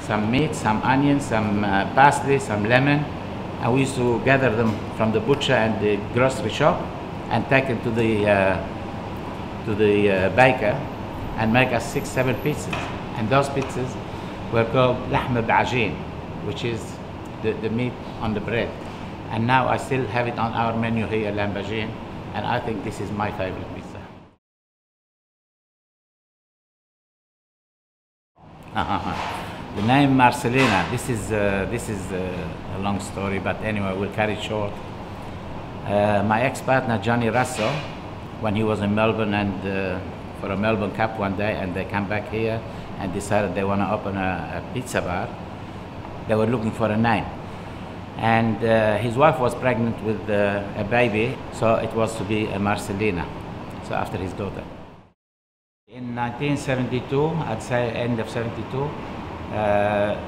some meat, some onions, some parsley, some lemon, and we used to gather them from the butcher and the grocery shop and take them to the baker and make us 6-7 pizzas. And those pizzas were called لحمة بعجين, which is the meat on the bread. And now I still have it on our menu here, lamb bajin, and I think this is my favorite pizza. The name Marcellina, this is a long story, but anyway, we'll carry it short. My ex-partner Johnny Russo, when he was in Melbourne and for a Melbourne Cup one day, and they come back here and decided they want to open a pizza bar, they were looking for a name. And his wife was pregnant with a baby, so it was to be a Marcellina, so after his daughter. In 1972, I'd say end of 72,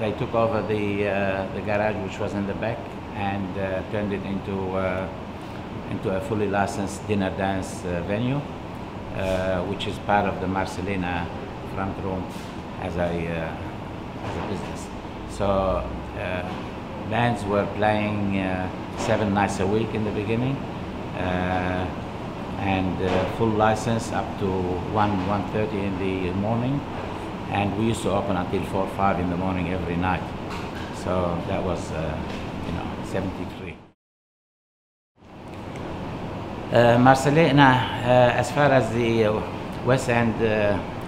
they took over the garage which was in the back and turned it into a fully licensed dinner dance venue, which is part of the Marcellina front room as a business. So bands were playing 7 nights a week in the beginning, and full license up to 1:30 in the morning, and we used to open until 4 or 5 in the morning every night. So that was 73. Marcellina, as far as the West End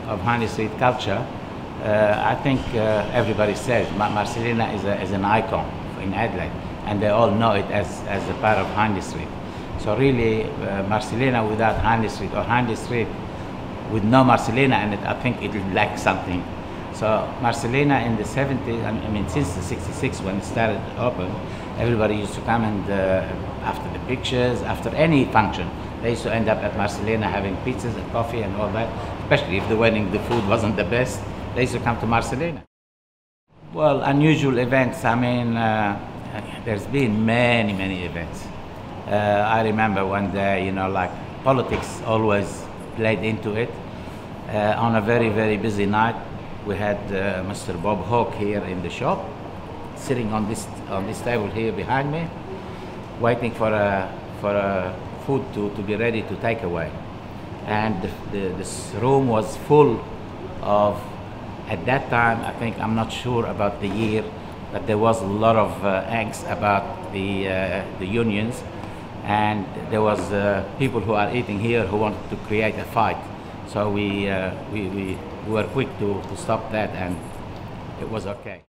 of Hindley Street culture, I think everybody says Marcellina is an icon in Adelaide, and they all know it as a part of Hindley Street. So really, Marcellina without Hindley Street, or Hindley Street with no Marcellina in it, I think it would lack something. So Marcellina in the 70s, I mean since the 66 when it started open, everybody used to come and after the pictures, after any function, they used to end up at Marcellina having pizzas and coffee and all that, especially if the wedding, the food wasn't the best, they used to come to Marcellina. Well, unusual events, I mean, there's been many events. I remember one day, like politics always played into it. On a very busy night, we had Mr. Bob Hawke here in the shop, sitting on this table here behind me, waiting for food to be ready to take away. And this room was full of, at that time, I think, I'm not sure about the year, but there was a lot of angst about the unions. And there was people who are eating here who wanted to create a fight. So we were quick to stop that, and it was okay.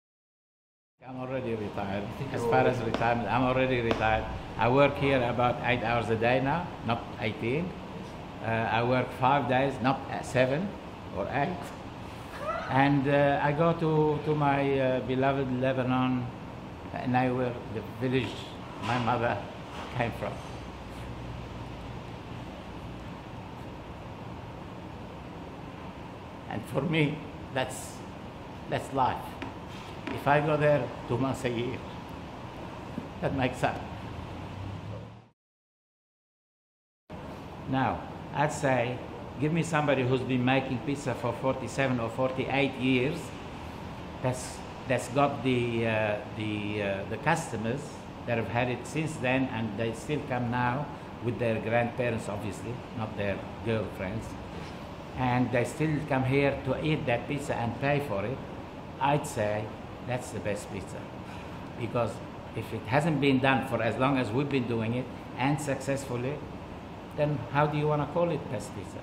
I'm already retired. As far as retirement, I'm already retired. I work here about 8 hours a day now, not 18. I work 5 days, not 7 or 8. And I go to my beloved Lebanon, and AWEA, the village my mother came from. And for me, that's life. If I go there 2 months a year, that makes up. Now, I'd say, give me somebody who's been making pizza for 47 or 48 years, that's got the customers that have had it since then, and they still come now with their grandparents, obviously, not their girlfriends. And they still come here to eat that pizza and pay for it. I'd say that's the best pizza. Because if it hasn't been done for as long as we've been doing it, and successfully, then how do you want to call it best pizza?